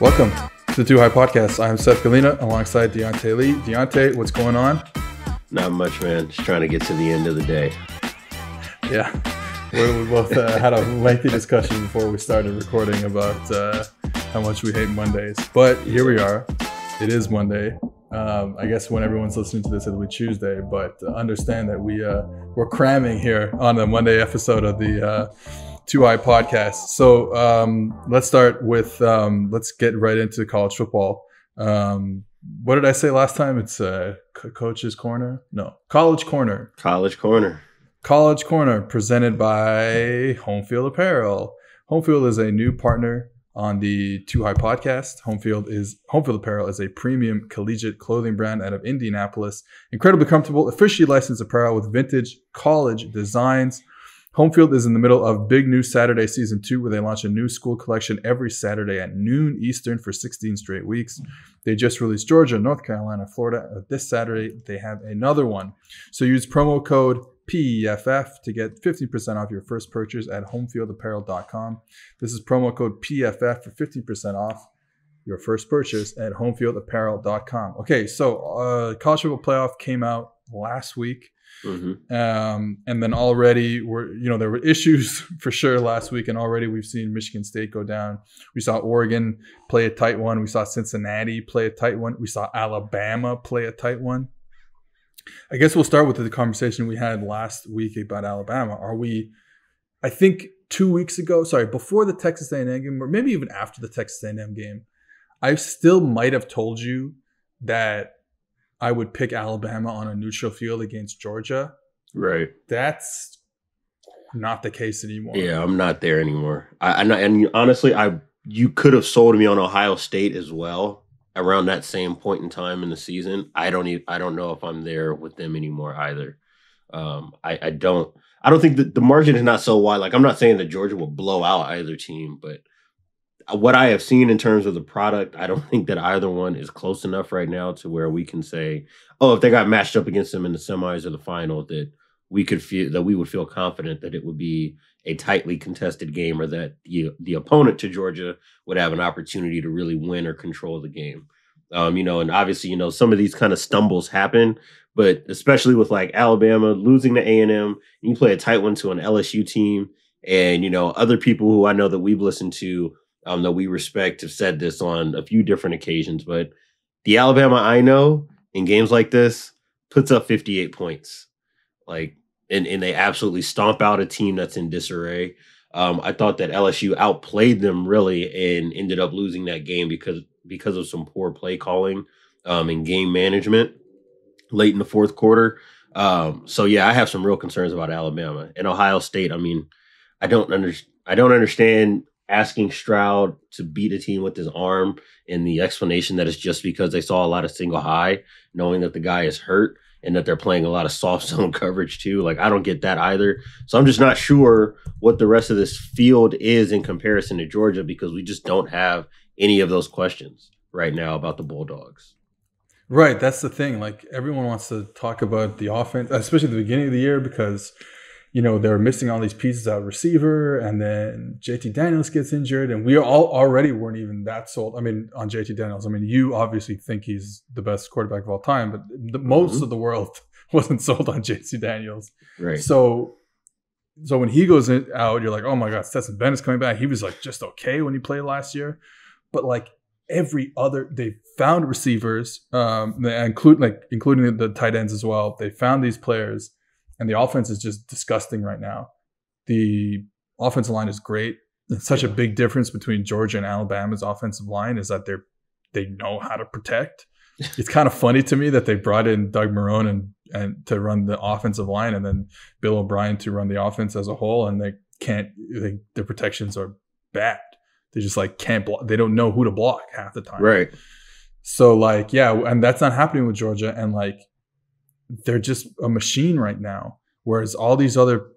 Welcome to the Too High Podcast. I'm Seth Galina alongside Diante Lee. Diante, what's going on? Not much, man. Just trying to get to the end of the day. Yeah, we both had a lengthy discussion before we started recording about how much we hate Mondays. But here we are. It is Monday. I guess when everyone's listening to this, it'll be Tuesday. But understand that we're cramming here on the Monday episode of the Too High Podcast. So let's start with let's get right into college football. What did I say last time? It's Coach's Corner? No, College Corner. College Corner. College Corner, presented by Home Field Apparel. Home Field is a new partner on the Too High Podcast. Home Field Apparel is a premium collegiate clothing brand out of Indianapolis. Incredibly comfortable, officially licensed apparel with vintage college designs. Home Field is in the middle of Big News Saturday Season 2, where they launch a new school collection every Saturday at noon Eastern for 16 straight weeks. They just released Georgia, North Carolina, Florida. This Saturday, they have another one. So use promo code PFF to get 15% off your first purchase at homefieldapparel.com. This is promo code PFF for 15% off your first purchase at homefieldapparel.com. Okay, so college football playoff came out last week. Mm-hmm. And then already there were issues for sure last week, and already we've seen Michigan State go down. We saw Oregon play a tight one. We saw Cincinnati play a tight one. We saw Alabama play a tight one. I guess we'll start with the conversation we had last week about Alabama. I think 2 weeks ago, before the Texas A&M game, or maybe even after the Texas A&M game, I still might have told you that I would pick Alabama on a neutral field against Georgia. Right. That's not the case anymore. Yeah, I'm not there anymore. And honestly, you could have sold me on Ohio State as well around that same point in time in the season. I don't know if I'm there with them anymore either. I don't think that the margin is not so wide. Like, I'm not saying that Georgia will blow out either team, but what I have seen in terms of the product, I don't think that either one is close enough right now to where we can say, oh, if they got matched up against them in the semis or the final, that we would feel confident that it would be a tightly contested game, or that the opponent to Georgia would have an opportunity to really win or control the game. And obviously, some of these kind of stumbles happen, but especially with like Alabama losing to A&M, you play a tight one to an LSU team, and other people who I know that we've listened to, that we respect, have said this on a few different occasions, but the Alabama I know in games like this puts up 58 points, and they absolutely stomp out a team that's in disarray. I thought that LSU outplayed them really and ended up losing that game because of some poor play calling and game management late in the fourth quarter. So yeah, I have some real concerns about Alabama and Ohio State. I mean, I don't understand asking Stroud to beat a team with his arm, and the explanation that it's just because they saw a lot of single high, knowing that the guy is hurt and that they're playing a lot of soft zone coverage too. Like, I don't get that either. So I'm just not sure what the rest of this field is in comparison to Georgia, because we just don't have any of those questions right now about the Bulldogs. Right. That's the thing. Like, everyone wants to talk about the offense, especially at the beginning of the year, because they're missing all these pieces at receiver, and then JT Daniels gets injured, and we all already weren't even that sold. I mean, on JT Daniels. I mean, you obviously think he's the best quarterback of all time, but most of the world wasn't sold on JT Daniels. Right. So when he goes out, you're like, oh my God, Stetson Bennett's coming back. He was like just okay when he played last year, but like every other, they found receivers, including the tight ends as well. They found these players. And the offense is just disgusting right now. The offensive line is great. It's such a big difference between Georgia and Alabama's offensive line is that they know how to protect. It's kind of funny to me that they brought in Doug Marrone and to run the offensive line, and then Bill O'Brien to run the offense as a whole, and their protections are bad. They just can't block. They don't know who to block half the time. Right. So and that's not happening with Georgia, and they're just a machine right now, whereas all these other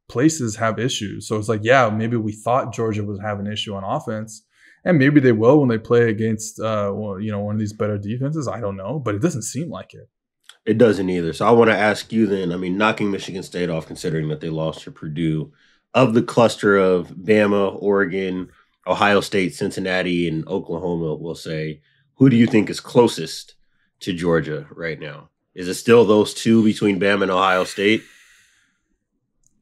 places have issues. So it's maybe we thought Georgia was having an issue on offense, and maybe they will when they play against one of these better defenses. I don't know, but it doesn't seem like it. It doesn't either. So I want to ask you then, I mean, knocking Michigan State off, considering that they lost to Purdue, of the cluster of Bama, Oregon, Ohio State, Cincinnati, and Oklahoma will say, who do you think is closest to Georgia right now? Is it still those two between Bama and Ohio State?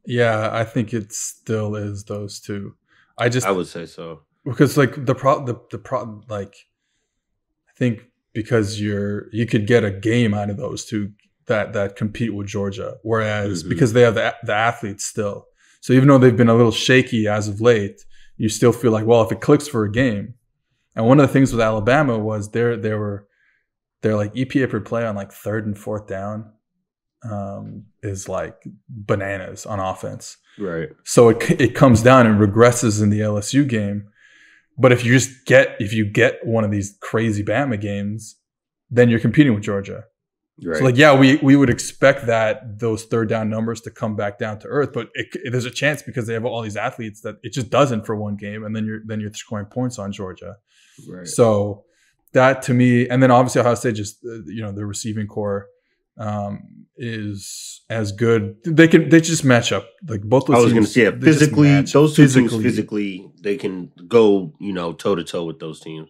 Yeah, I think it still is those two. I would say so. Because like the problem, like I think because you could get a game out of those two that compete with Georgia, whereas because they have the athletes still. So even though they've been a little shaky as of late, you still feel like, well, if it clicks for a game. And one of the things with Alabama was they're like EPA per play on like 3rd and 4th down is like bananas on offense. Right. So it comes down and regresses in the LSU game. But if you get one of these crazy Bama games, then you're competing with Georgia. Right. So like, yeah, we would expect those 3rd down numbers to come back down to earth, but there's a chance because they have all these athletes that it just doesn't for one game, and then you're scoring points on Georgia. Right. So that to me, and then obviously Ohio State just the receiving core is as good. They just match up like both. I was going to say physically, those two teams physically they can go toe to toe with those teams.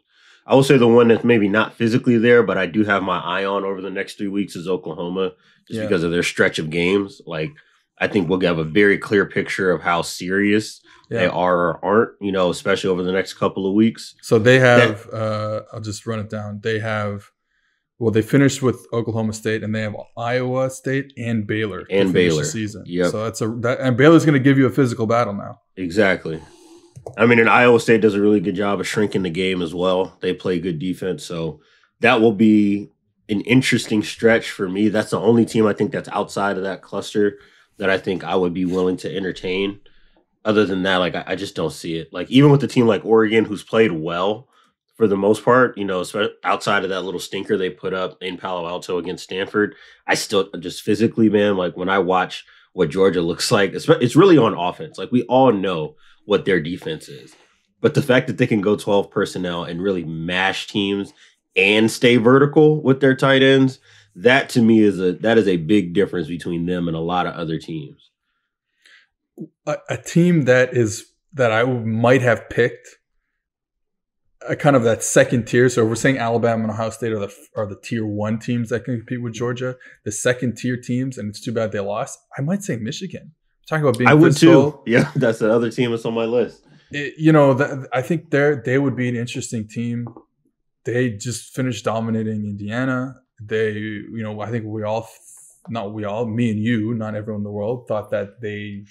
I will say the one that's maybe not physically there, but I do have my eye on over the next 3 weeks is Oklahoma, just because of their stretch of games. Like, I think we'll have a very clear picture of how serious they are or aren't, especially over the next couple of weeks. So they have, I'll just run it down. They finished with Oklahoma State, and they have Iowa State and Baylor and Baylor the season. Yep. So and Baylor's going to give you a physical battle now. Exactly. I mean, and Iowa State does a really good job of shrinking the game as well. They play good defense. So that will be an interesting stretch for me. That's the only team I think that's outside of that cluster that I think I would be willing to entertain. Other than that, like, I just don't see it. Like, even with a team like Oregon, who's played well for the most part, outside of that little stinker they put up in Palo Alto against Stanford, I still just physically, man, like when I watch what Georgia looks like, it's really on offense. Like, we all know what their defense is. But the fact that they can go 12 personnel and really mash teams and stay vertical with their tight ends, that to me is a big difference between them and a lot of other teams. A team that I might have picked kind of that second tier. So if we're saying Alabama and Ohio State are the tier 1 teams that can compete with Georgia, the second tier teams, and it's too bad they lost. I might say Michigan. Talking about being, I would too. Yeah, that's the other team that's on my list. I think they would be an interesting team. They just finished dominating Indiana. I think me and you, not everyone in the world, thought that they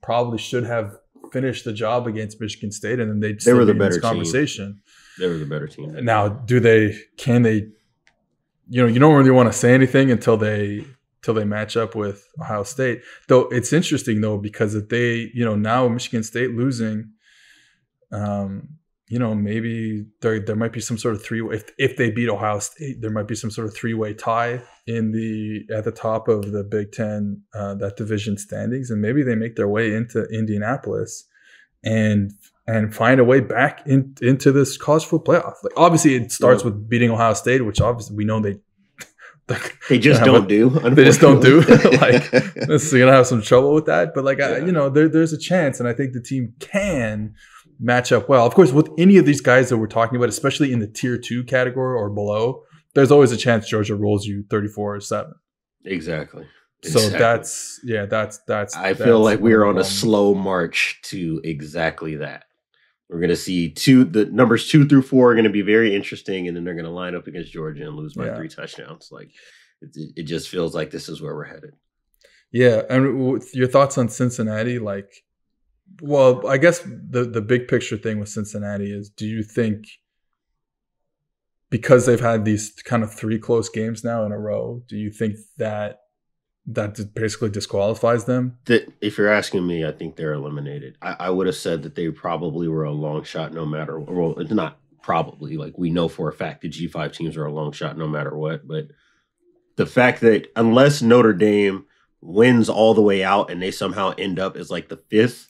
probably should have finished the job against Michigan State, and then they were the better conversation. They were the better team. Now, can they? You don't really want to say anything until they match up with Ohio State. Though it's interesting though, because if they, now Michigan State losing, maybe there might be some sort of three-way. If they beat Ohio State, there might be some sort of three-way tie at the top of the Big Ten, that division standings, and maybe they make their way into Indianapolis and find a way back into this college football playoff. Like, obviously, it starts with beating Ohio State, which obviously we know they just don't do. They just don't do. Like, so you're gonna have some trouble with that. But there's a chance, and I think the team can match up well. Of course, with any of these guys that we're talking about, especially in the tier 2 category or below, there's always a chance Georgia rolls you 34-7. Exactly. So that's. I feel like we're on a slow march to exactly that. We're going to see the numbers 2 through 4 are going to be very interesting, and then they're going to line up against Georgia and lose by 3 touchdowns. Like, it just feels like this is where we're headed. Yeah, and your thoughts on Cincinnati? Like, well, I guess the big picture thing with Cincinnati is, do you think because they've had these kind of 3 close games now in a row, do you think that basically disqualifies them? If you're asking me, I think they're eliminated. I would have said that they probably were a long shot no matter what. Well, it's not probably. Like, we know for a fact the G5 teams are a long shot no matter what. But the fact that unless Notre Dame wins all the way out and they somehow end up as like the 5th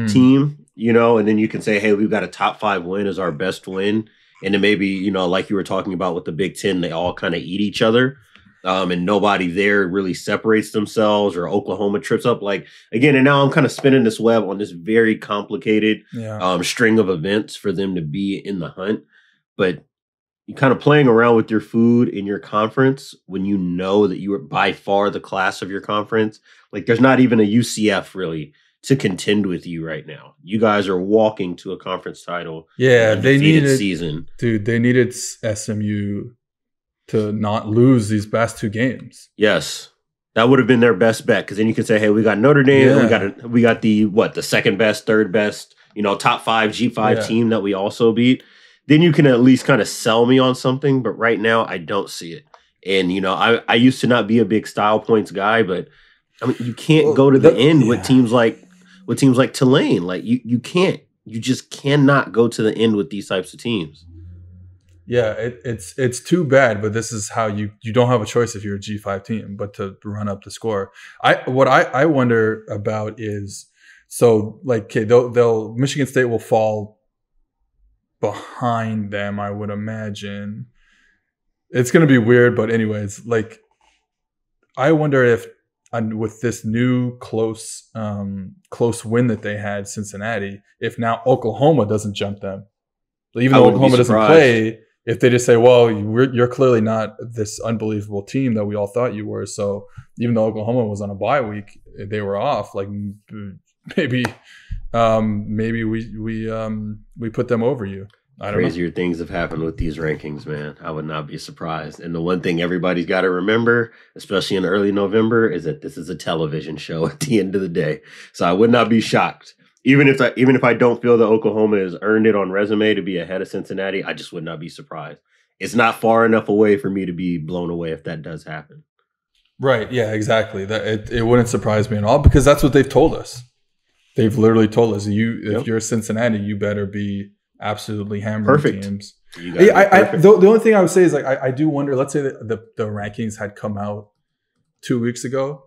team, and then you can say, hey, we've got a top 5 win as our best win. And then maybe, like you were talking about with the Big Ten, they all kind of eat each other. And nobody there really separates themselves, or Oklahoma trips up. Like, again, and now I'm kind of spinning this web on this very complicated string of events for them to be in the hunt. But you kind of playing around with your food in your conference when you know that you are by far the class of your conference. Like, there's not even a UCF really to contend with you right now. You guys are walking to a conference title. Yeah, they needed season. Dude, they needed SMU to not lose these past 2 games. Yes. That would have been their best bet, because then you could say, hey, we got Notre Dame, and we got the second best, third best, top 5 G5 team that we also beat. Then you can at least kind of sell me on something, but right now I don't see it. And I used to not be a big style points guy, but I mean, you can't go to the end with teams like Tulane. Like, you can't. You just cannot go to the end with these types of teams. Yeah, it's too bad, but this is how you don't have a choice if you're a G5 team, but to run up the score. What I wonder about is, so like, okay, they'll Michigan State will fall behind them, I would imagine. It's going to be weird, but anyways, like, I wonder if with this new close win that they had, Cincinnati, if now Oklahoma doesn't jump them. Even though Oklahoma doesn't play, if they just say, well, you're clearly not this unbelievable team that we all thought you were. So even though Oklahoma was on a bye week, they were off. Like, maybe we put them over you. I don't know. Crazier things have happened with these rankings, man. I would not be surprised. And the one thing everybody's got to remember, especially in early November, is that this is a television show at the end of the day. So I would not be shocked. Even if I don't feel that Oklahoma has earned it on resume to be ahead of Cincinnati, I just would not be surprised. It's not far enough away for me to be blown away if that does happen. Right. Yeah, exactly. That it wouldn't surprise me at all, because that's what they've told us. They've literally told us, if you're Cincinnati, you better be absolutely hammering teams. The only thing I would say is, like, I do wonder, let's say that the rankings had come out 2 weeks ago,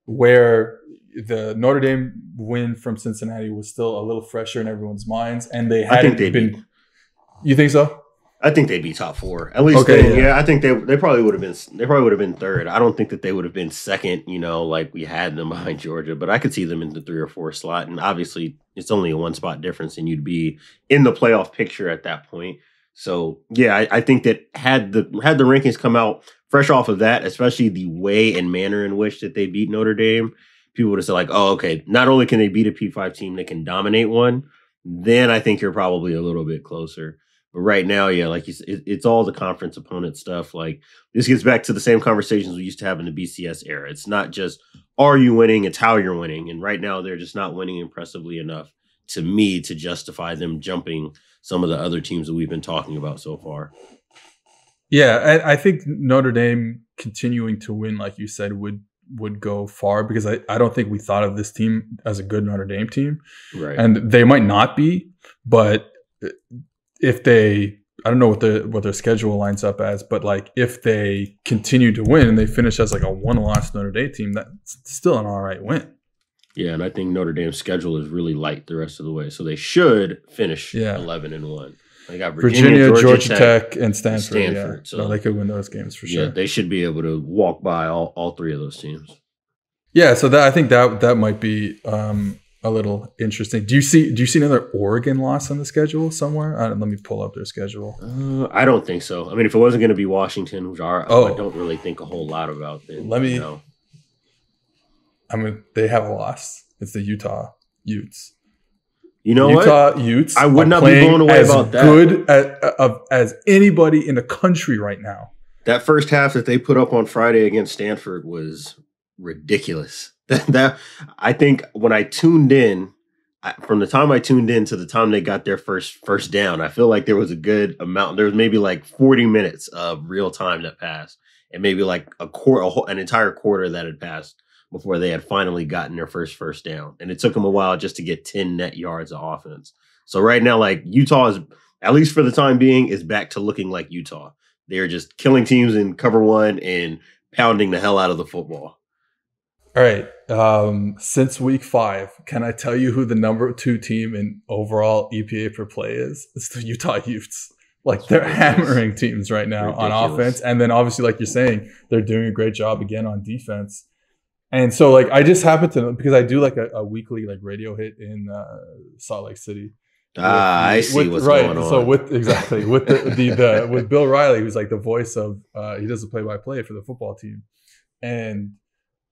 where the Notre Dame win from Cincinnati was still a little fresher in everyone's minds, and they hadn't been. You think so? I think they'd be top 4 at least. Okay, I think they probably would have been. They probably would have been third. I don't think that they would have been second. Like we had them behind Georgia, but I could see them in the 3 or 4 slot. And obviously, it's only a 1 spot difference, and you'd be in the playoff picture at that point. So yeah, I think that had the rankings come out fresh off of that, especially the way and manner in which that they beat Notre Dame, people would have said, like, oh, okay, not only can they beat a P5 team, they can dominate one. Then I think you're probably a little bit closer. But right now, yeah, like you said, it's all the conference opponent stuff. Like, this gets back to the same conversations we used to have in the BCS era. It's not just, are you winning? It's how you're winning. And right now, they're just not winning impressively enough to me to justify them jumping some of the other teams that we've been talking about so far. Yeah, I think Notre Dame continuing to win, like you said, would go far, because I don't think we thought of this team as a good Notre Dame team. Right. And they might not be, but if they, I don't know what their schedule lines up as, but like, if they continue to win and they finish as like a 1-loss Notre Dame team, that's still an all right win. Yeah, and I think Notre Dame's schedule is really light the rest of the way, so they should finish 11-1. They got Virginia, Georgia Tech, and Stanford. Yeah. So they could win those games for sure. Yeah, they should be able to walk by all 3 of those teams. Yeah, so I think that might be a little interesting. Do you see another Oregon loss on the schedule somewhere? Let me pull up their schedule. I don't think so. I mean, if it wasn't going to be Washington, which I don't really think a whole lot about them. I mean, they have a loss. It's the Utah Utes. You know Utah Utes. I would not be blown away about that. Good as anybody in the country right now. That first half that they put up on Friday against Stanford was ridiculous. That I think when I tuned in, from the time I tuned in to the time they got their first down, I feel like there was a good amount. There was maybe like 40 minutes of real time that passed, and maybe like an entire quarter that had passed before they had finally gotten their first down. And it took them a while just to get 10 net yards of offense. So right now, like, Utah is, at least for the time being, is back to looking like Utah. They're just killing teams in cover 1 and pounding the hell out of the football. All right. Since week 5, can I tell you who the number 2 team in overall EPA per play is? It's the Utah Utes. Like they're hammering teams right now Ridiculous. on offense. And then obviously, like you're saying, they're doing a great job again on defense. And so like I just happened to, because I do like a weekly like radio hit in Salt Lake City. I see what's going on. So with the with Bill Riley, who's like the voice of he does the play-by-play for the football team. And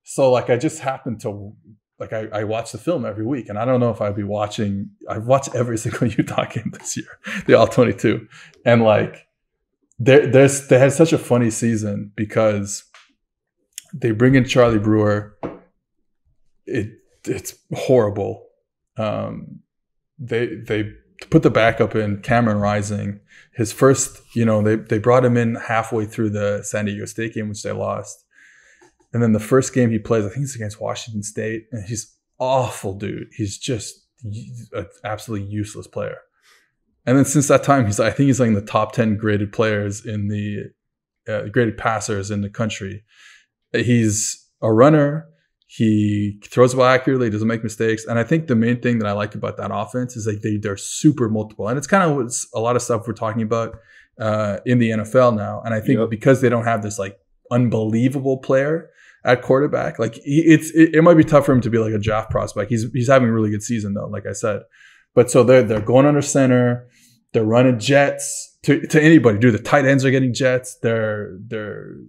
so like I just happened to like I watch the film every week, and I don't know if I'd be watching. I've watched every single Utah game this year, the all 22, and like they had such a funny season because they bring in Charlie Brewer. It's horrible. They put the backup in Cameron Rising. His first, they brought him in halfway through the San Diego State game, which they lost. And then the first game he plays, I think it's against Washington State, and he's awful, dude. He's just an absolutely useless player. And then since that time, I think he's like in the top 10 graded players in the graded passers in the country. He's a runner. He throws the ball accurately, doesn't make mistakes. And I think the main thing that I like about that offense is like they're super multiple. And it's kind of what's a lot of stuff we're talking about in the NFL now. And I think because they don't have this like unbelievable player at quarterback, like it might be tough for him to be like a draft prospect. He's having a really good season though, like I said. But so they're going under center, they're running jets to anybody. Dude, the tight ends are getting jets. They're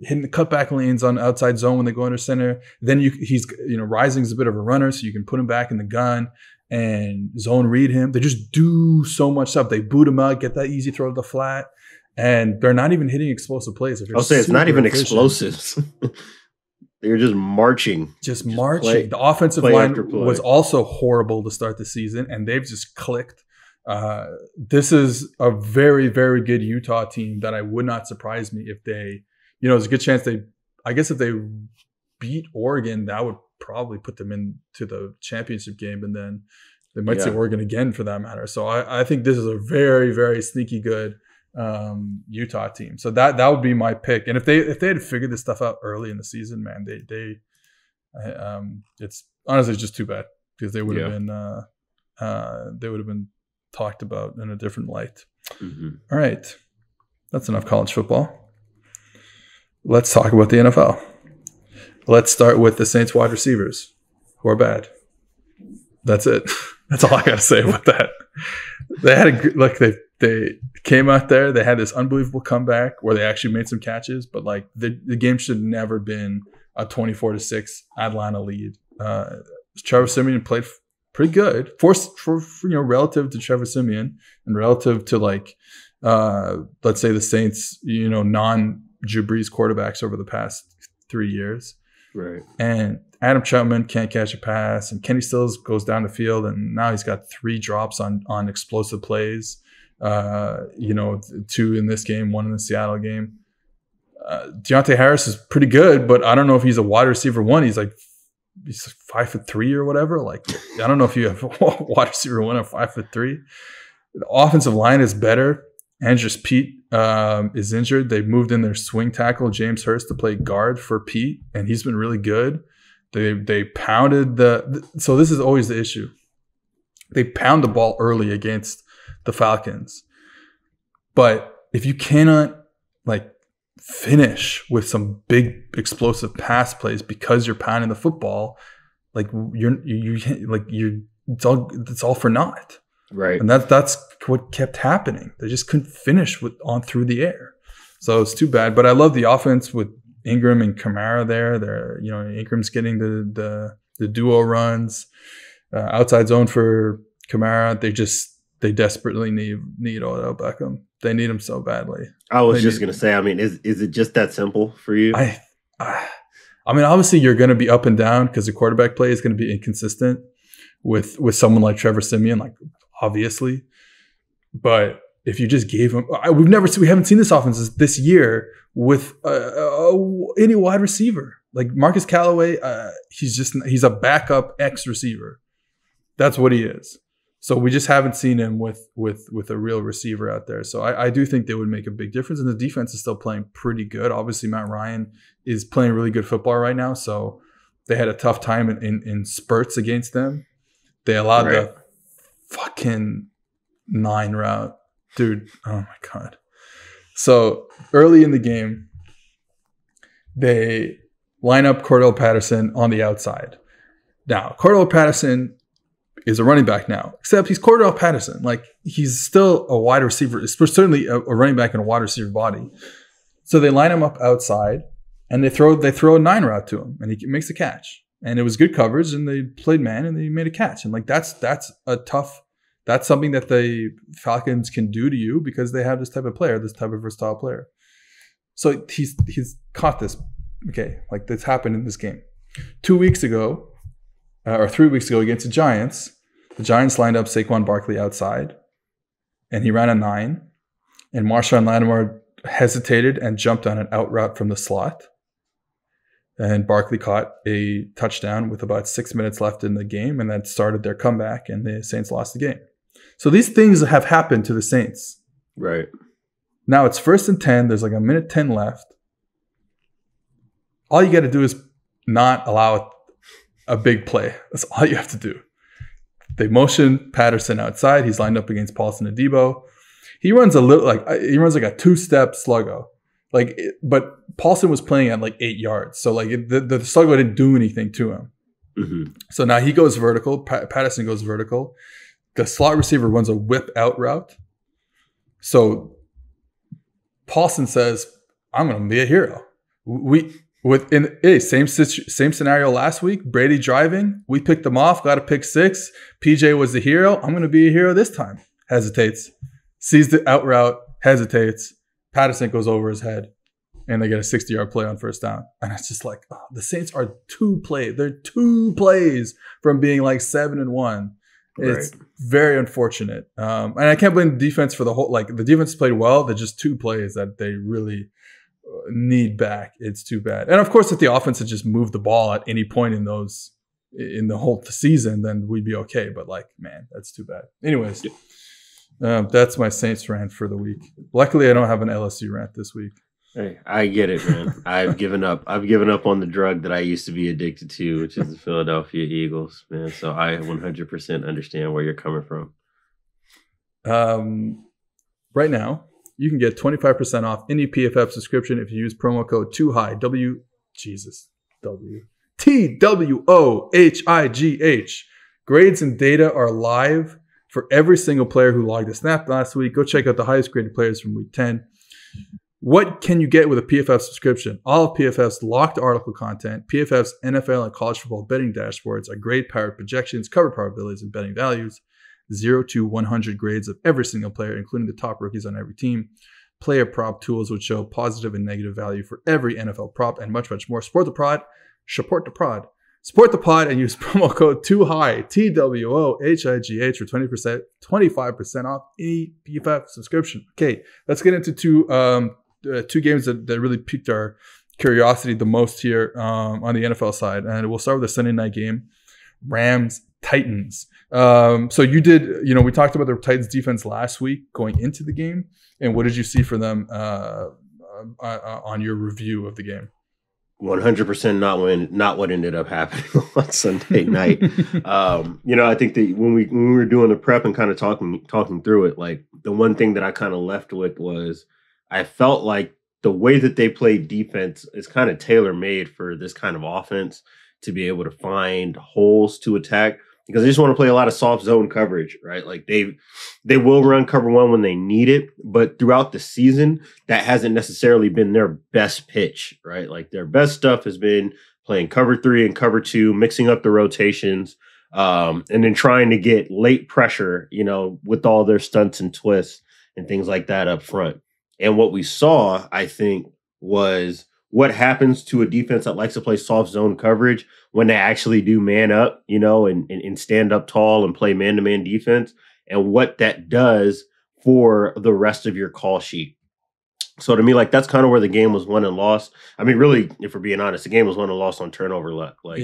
hitting the cutback lanes on outside zone when they go under center. Then he's Rising's a bit of a runner, so you can put him back in the gun and zone read him. They just do so much stuff. They boot him out, get that easy throw to the flat. And they're not even hitting explosive plays. I'll say it's not even explosives. They're just marching. Just marching. The offensive line was also horrible to start the season, and they've just clicked. This is a very, very good Utah team that I would not surprise me if they, there's a good chance if they beat Oregon, that would probably put them into the championship game, and then they might see Oregon again for that matter. So I think this is a very, very sneaky good Utah team. So that would be my pick. And if they had figured this stuff out early in the season, man, it's honestly just too bad because they would have been talked about in a different light. Mm-hmm. All right, that's enough college football. Let's talk about the NFL. Let's start with the Saints wide receivers, who are bad. That's it. That's all I gotta say about that. They had they came out there. They had this unbelievable comeback where they actually made some catches, but like the game should never been a 24-6 Atlanta lead. Trevor Siemian played pretty good for relative to Trevor Siemian and relative to like let's say the Saints, non-Drew Brees quarterbacks over the past 3 years. Right. And Adam Troutman can't catch a pass, and Kenny Stills goes down the field, and now he's got 3 drops on explosive plays. 2 in this game, 1 in the Seattle game. Deontay Harris is pretty good, but I don't know if he's a wide receiver 1. He's 5'3" or whatever. Like, I don't know if you have a wide receiver 1 or 5'3". The offensive line is better. Andrews Pete is injured. They moved in their swing tackle, James Hurst, to play guard for Pete, and he's been really good. They pounded so this is always the issue. They pound the ball early against the Falcons. But if you cannot finish with some big explosive pass plays because you're pounding the football, it's all for naught. Right. And that's what kept happening. They just couldn't finish on through the air. So it's too bad. But I love the offense with Ingram and Kamara there. They're, Ingram's getting the duo runs, outside zone for Kamara. They desperately need Odell Beckham. They need him so badly. I was just going to say, is it just that simple for you? Obviously you're going to be up and down because the quarterback play is going to be inconsistent with someone like Trevor Siemian, obviously. But if you just gave him, we haven't seen this offense this year with any wide receiver. Like Marcus Callaway, he's a backup X receiver. That's what he is. So we just haven't seen him with a real receiver out there. So I do think they would make a big difference. And the defense is still playing pretty good. Obviously, Matt Ryan is playing really good football right now. So they had a tough time in spurts against them. They allowed the fucking 9 route. Dude, oh my God. So early in the game, they line up Cordell Patterson on the outside. Now, Cordell Patterson is a running back now, except he's Cordell Patterson. Like, he's still a wide receiver, certainly a running back in a wide receiver body. So they line him up outside, and they throw a 9 route to him, and he makes a catch. And it was good coverage, and they played man, and they made a catch. And like that's something that the Falcons can do to you because they have this type of player, this type of versatile player. So he's caught this. Okay, like this happened in this game. 2 weeks ago, or 3 weeks ago against the Giants lined up Saquon Barkley outside, and he ran a 9, and Marshawn Lattimore hesitated and jumped on an out route from the slot. And Barkley caught a touchdown with about 6 minutes left in the game, and that started their comeback, and the Saints lost the game. So these things have happened to the Saints. Right. Now it's 1st and 10. There's like a minute 10 left. All you got to do is not allow a big play. That's all you have to do. They motion Patterson outside. He's lined up against Paulson and Debo. He runs like a 2-step sluggo. But Paulson was playing at like 8 yards. So like the sluggo didn't do anything to him. Mm-hmm. So now he goes vertical. Patterson goes vertical. The slot receiver runs a whip out route. So Paulson says, I'm going to be a hero. Same scenario last week. Brady driving. We picked them off. Got a pick 6. PJ was the hero. I'm going to be a hero this time. Hesitates. Sees the out route. Hesitates. Patterson goes over his head. And they get a 60-yard play on 1st down. And it's just like, the Saints are 2 plays. They're 2 plays from being like 7-1. It's very unfortunate. And I can't blame the defense for the whole, like the defense played well. They're just 2 plays that they really need back. It's too bad. And of course, if the offense had just moved the ball at any point in the whole season, then we'd be okay. But like, man, that's too bad. Anyways, that's my Saints rant for the week. Luckily, I don't have an LSU rant this week. Hey, I get it, man. I've given up on the drug that I used to be addicted to, which is the Philadelphia Eagles, man. So I 100% understand where you're coming from. Right now, you can get 25% off any PFF subscription if you use promo code TWOHIGH, TWOHIGH. Grades and data are live for every single player who logged a snap last week. Go check out the highest graded players from week 10. What can you get with a PFF subscription? All of PFF's locked article content, PFF's NFL and college football betting dashboards, a grade powered projections, cover probabilities, and betting values, 0 to 100 grades of every single player, including the top rookies on every team, player prop tools which show positive and negative value for every NFL prop, and much, much more. Support the pod, and use promo code TWOHIGH, TWOHIGH for 25% off any PFF subscription. Okay, let's get into two games that really piqued our curiosity the most here on the NFL side. And we'll start with the Sunday night game, Rams-Titans. So you did, we talked about the Titans defense last week going into the game. And what did you see for them on your review of the game? 100% not what ended up happening on Sunday night. I think that when we were doing the prep and kind of talking through it, like the one thing that I kind of left with was I felt like the way that they played defense is kind of tailor-made for this kind of offense to be able to find holes to attack, because they just want to play a lot of soft zone coverage, right? Like they will run cover 1 when they need it, but throughout the season, that hasn't necessarily been their best pitch, right? Like their best stuff has been playing cover 3 and cover 2, mixing up the rotations, and then trying to get late pressure, with all their stunts and twists and things like that up front. And what we saw, I think, was what happens to a defense that likes to play soft zone coverage when they actually do man up, and stand up tall and play man-to-man defense, and what that does for the rest of your call sheet. So to me, like, that's kind of where the game was won and lost. I mean, really, if we're being honest, the game was won and lost on turnover luck. Like,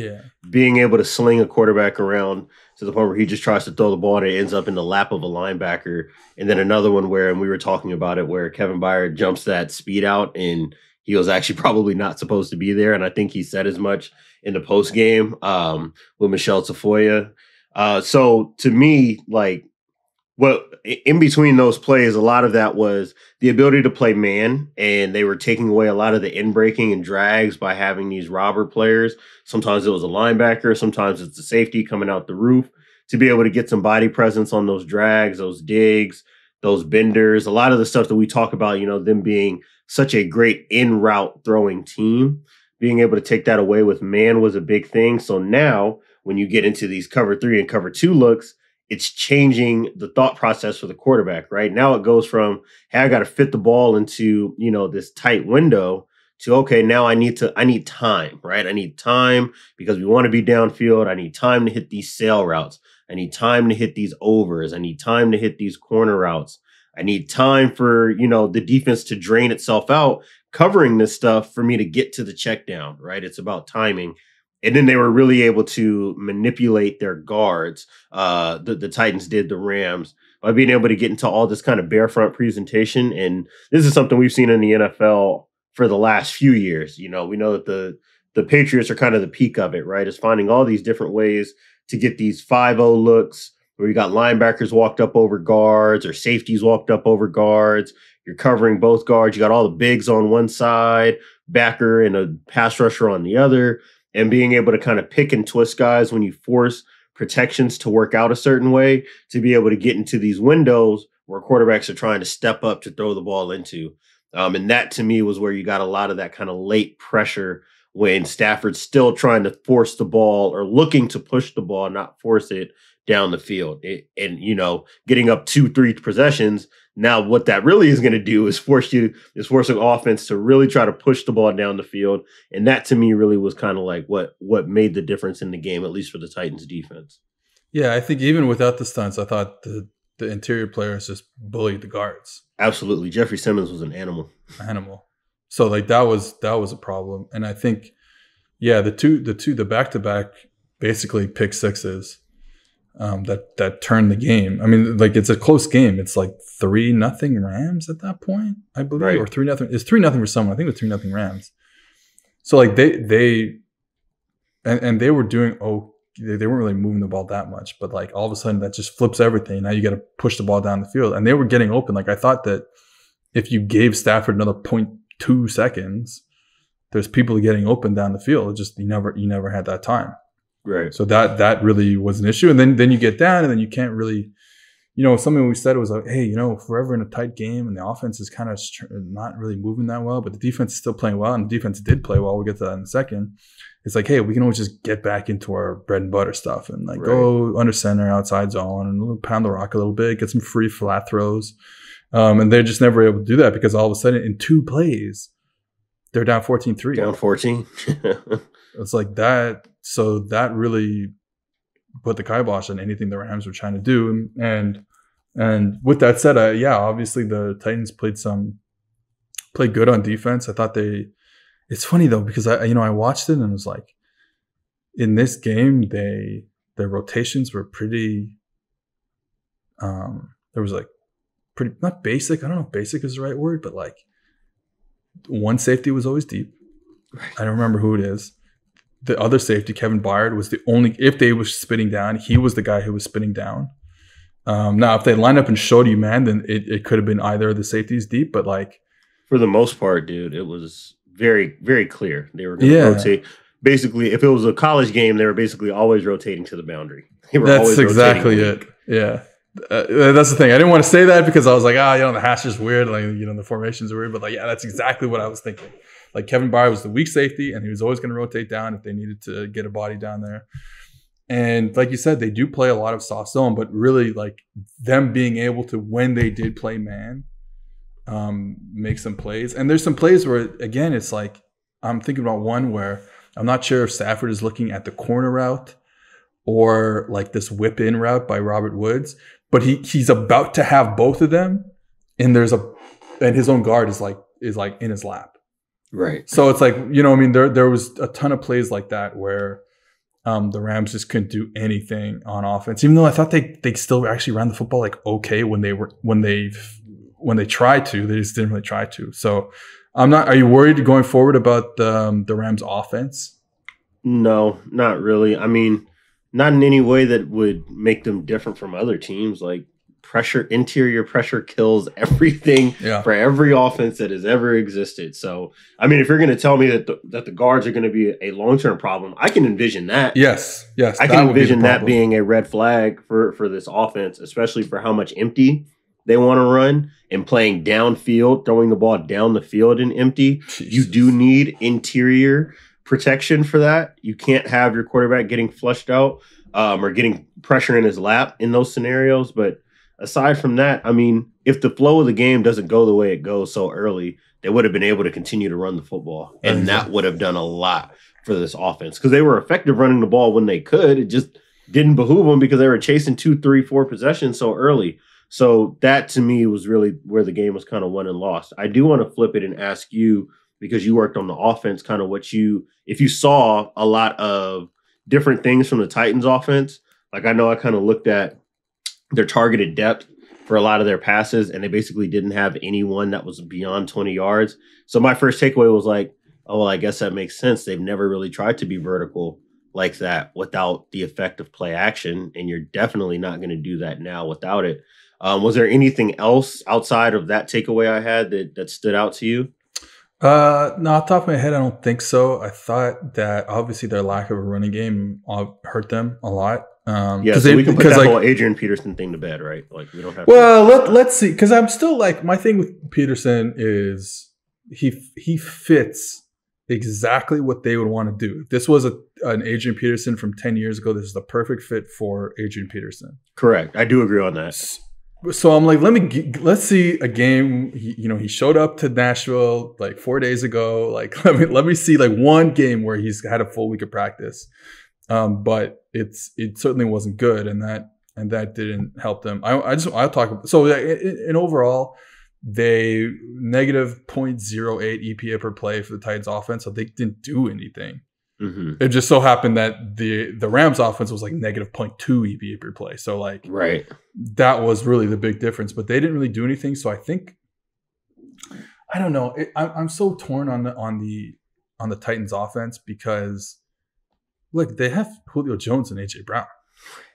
being able to sling a quarterback around to the point where he just tries to throw the ball and it ends up in the lap of a linebacker. And then another one where, and we were talking about it, where Kevin Byard jumps that speed out and he was actually probably not supposed to be there. And I think he said as much in the post game with Michelle Tafoya. So to me, like, Well, in between those plays, a lot of that was the ability to play man, and they were taking away a lot of the in-breaking and drags by having these robber players. Sometimes it was a linebacker, sometimes it's the safety coming out the roof to be able to get some body presence on those drags, those digs, those benders. A lot of the stuff that we talk about, them being such a great in-route throwing team, being able to take that away with man was a big thing. So now when you get into these cover 3 and cover 2 looks, it's changing the thought process for the quarterback, right? Now it goes from, hey, I got to fit the ball into, this tight window to, okay, now I need time, right? I need time because we want to be downfield. I need time to hit these sail routes. I need time to hit these overs. I need time to hit these corner routes. I need time for, the defense to drain itself out, covering this stuff for me to get to the check down, right? It's about timing. And then they were really able to manipulate their guards. The Titans did, the Rams, by being able to get into all this kind of barefront presentation. And this is something we've seen in the NFL for the last few years. We know that the Patriots are kind of the peak of it, right? It's finding all these different ways to get these 5-0 looks where you got linebackers walked up over guards or safeties walked up over guards. You're covering both guards. You got all the bigs on one side, backer and a pass rusher on the other. And being able to kind of pick and twist guys when you force protections to work out a certain way to be able to get into these windows where quarterbacks are trying to step up to throw the ball into. And that to me was where you got a lot of that kind of late pressure when Stafford's still trying to force the ball or looking to push the ball, not force it down the field. Getting up 2-3 possessions. Now, what that really is going to do is force an offense to really try to push the ball down the field. And that to me really was kind of like what made the difference in the game, at least for the Titans defense. Yeah, I think even without the stunts, I thought the interior players just bullied the guards. Absolutely. Jeffrey Simmons was an animal. So like that was a problem. And I think, the back-to-back basically pick sixes that turned the game. I mean, like it's a close game. It's like 3-0 Rams at that point, I believe, right. Or 3-0. It's 3-0 for someone. I think it was 3-0 Rams. So like they were doing they weren't really moving the ball that much, but like all of a sudden that just flips everything. Now you got to push the ball down the field, and they were getting open. Like I thought that if you gave Stafford another 0.2 seconds, there's people getting open down the field. It just you never had that time. Right. So that really was an issue. And then you get down and then you can't really, something we said was like, hey, forever in a tight game and the offense is kind of not really moving that well, but the defense is still playing well, and the defense did play well. We'll get to that in a second. It's like, hey, we can always just get back into our bread and butter stuff and like go under center, outside zone, and we'll pound the rock a little bit, get some free flat throws. And they're just never able to do that because all of a sudden in 2 plays, they're down 14-3. Down 14. It's like that. So that really put the kibosh on anything the Rams were trying to do. And with that said, obviously the Titans played good on defense. I thought it's funny though, because I watched it and it was like, in this game, their rotations were pretty, there was like pretty, not basic. I don't know if basic is the right word, but like one safety was always deep. Right. I don't remember who it is. The other safety, Kevin Byard, was the only, if they were spinning down, he was the guy who was spinning down. Now, if they lined up and showed you man, then it could have been either of the safeties deep, but like. For the most part, dude, it was very, very clear. They were going to rotate. Basically, if it was a college game, they were basically always rotating to the boundary. That's exactly it. Yeah. That's the thing. I didn't want to say that because I was like, the hash is weird. Like, the formations are weird. But like, yeah, that's exactly what I was thinking. Like Kevin Byard was the weak safety, and he was always going to rotate down if they needed to get a body down there. And like you said, they do play a lot of soft zone, but really like them being able to, when they did play man, make some plays. And there's some plays where, again, it's like, I'm thinking about one where I'm not sure if Stafford is looking at the corner route or like this whip in route by Robert Woods, but he's about to have both of them, and his own guard is like in his lap. Right. So it's like, there was a ton of plays like that where the Rams just couldn't do anything on offense, even though I thought they still actually ran the football like okay when they tried to. They just didn't really try to. So are you worried going forward about the Rams offense? No, not really. I mean, not in any way that would make them different from other teams. Like interior pressure kills everything for every offense that has ever existed. So, I mean, if you're going to tell me that the guards are going to be a long-term problem, I can envision that. Yes. I can envision that being a red flag for this offense, especially for how much empty they want to run and playing downfield, throwing the ball down the field and empty. Jesus. You do need interior protection for that. You can't have your quarterback getting flushed out or getting pressure in his lap in those scenarios. But aside from that, I mean, if the flow of the game doesn't go the way it goes so early, they would have been able to continue to run the football. And that would have done a lot for this offense because they were effective running the ball when they could. It just didn't behoove them because they were chasing 2, 3, 4 possessions so early. So that to me was really where the game was kind of won and lost. I do want to flip it and ask you, because you worked on the offense, kind of if you saw a lot of different things from the Titans offense. Like I know I kind of looked at their targeted depth for a lot of their passes, and they basically didn't have anyone that was beyond 20 yards. So my first takeaway was like, oh, well, I guess that makes sense. They've never really tried to be vertical like that without the effect of play action, and you're definitely not going to do that now without it. Was there anything else outside of that takeaway I had that stood out to you? No, off the top of my head, I don't think so. I thought that obviously their lack of a running game hurt them a lot. So we can put that whole Adrian Peterson thing to bed, right? Like we don't have. Well, let's see, because I'm still like, my thing with Peterson is he fits exactly what they would want to do. If this was an Adrian Peterson from 10 years ago, this is the perfect fit for Adrian Peterson. Correct. I do agree on that. So I'm like, let's see a game. He showed up to Nashville like 4 days ago. Like, let me see like one game where he's had a full week of practice. But it certainly wasn't good, and that didn't help them. I'll talk about, so in overall, they negative 0.08 EPA per play for the Titans offense. So they didn't do anything. Mm-hmm. It just so happened that the Rams offense was like negative 0.2 EPA per play. So like, right, that was really the big difference. But they didn't really do anything. So I think, I don't know. I'm so torn on the Titans offense because look, they have Julio Jones and AJ Brown.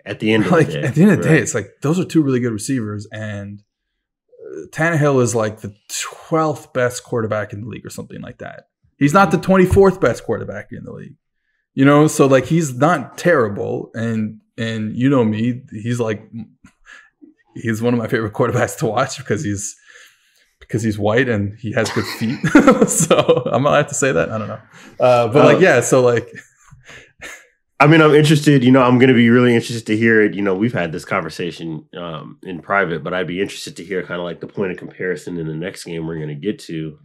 At the end of the day, it's like those are two really good receivers, and Tannehill is like the 12th best quarterback in the league or something like that. He's not the 24th best quarterback in the league, so like he's not terrible. And you know me, he's one of my favorite quarterbacks to watch because he's white and he has good feet. So I'm allowed to say that. I don't know. So like, I mean, I'm interested, I'm going to be really interested to hear it. We've had this conversation in private, but I'd be interested to hear kind of like the point of comparison in the next game we're going to get to.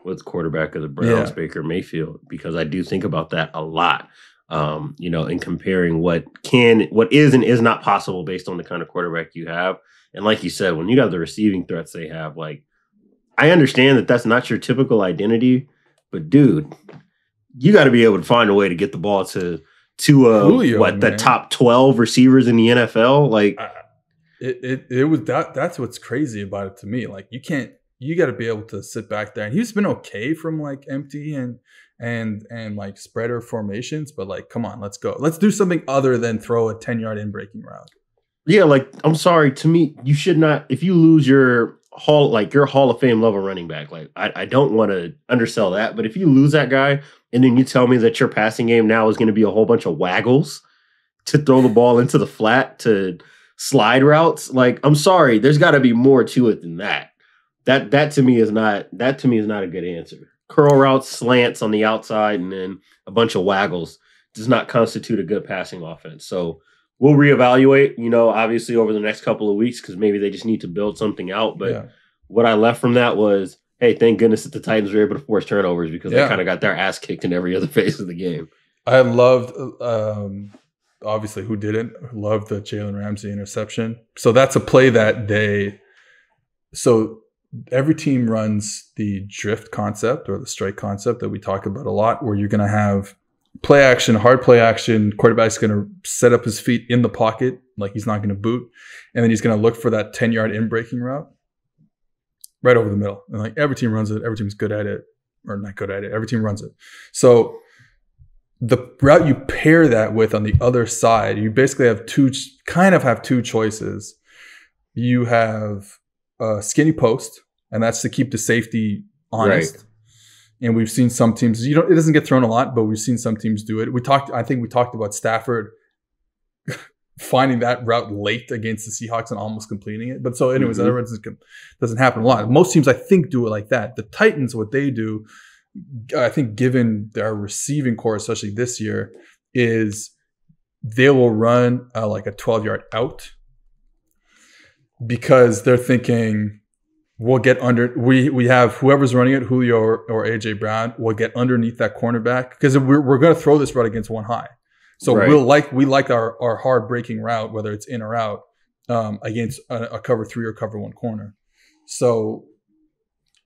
With quarterback of the Browns, Baker Mayfield, because I do think about that a lot, in comparing what is and is not possible based on the kind of quarterback you have. And like you said, when you have the receiving threats they have, like, I understand that that's not your typical identity, but dude, you got to be able to find a way to get the ball to Julio, the top 12 receivers in the NFL. Like it was that's what's crazy about it to me. Like you got to be able to sit back there, and he's been okay from like empty and like spreader formations, but like, come on, let's go. Let's do something other than throw a 10-yard in-breaking route. Yeah, like, I'm sorry, to me, you should not, if you lose your Hall of Fame level running back, like I don't want to undersell that, but if you lose that guy and then you tell me that your passing game now is going to be a whole bunch of waggles to throw the ball into the flat to slide routes, like, I'm sorry, there's got to be more to it than that. That to me is not a good answer. Curl routes, slants on the outside, and then a bunch of waggles does not constitute a good passing offense. So we'll reevaluate, obviously over the next couple of weeks, because maybe they just need to build something out. But what I left from that was, hey, thank goodness that the Titans were able to force turnovers, because they kind of got their ass kicked in every other phase of the game. I loved, obviously, who didn't? Loved the Jalen Ramsey interception. So that's a play that every team runs the drift concept or the strike concept that we talk about a lot, where you're going to have play action, hard play action. Quarterback's going to set up his feet in the pocket, like he's not going to boot. And then he's going to look for that 10-yard in-breaking route right over the middle. And like every team runs it. Every team's good at it, or not good at it. Every team runs it. So the route you pair that with on the other side, you basically have two choices. you have a skinny post, and that's to keep the safety honest. Right. And we've seen some teams, it doesn't get thrown a lot, but we've seen some teams do it. I think we talked about Stafford finding that route late against the Seahawks and almost completing it. But so anyways, that doesn't happen a lot. Most teams, I think, do it like that. The Titans, what they do, I think, given their receiving core, especially this year, is they will run like a 12-yard out because they're thinking we'll get under. We have whoever's running it, Julio or AJ Brown, will get underneath that cornerback because we're going to throw this route against one high. So we like our hard breaking route, whether it's in or out, against a cover 3 or cover 1 corner. So,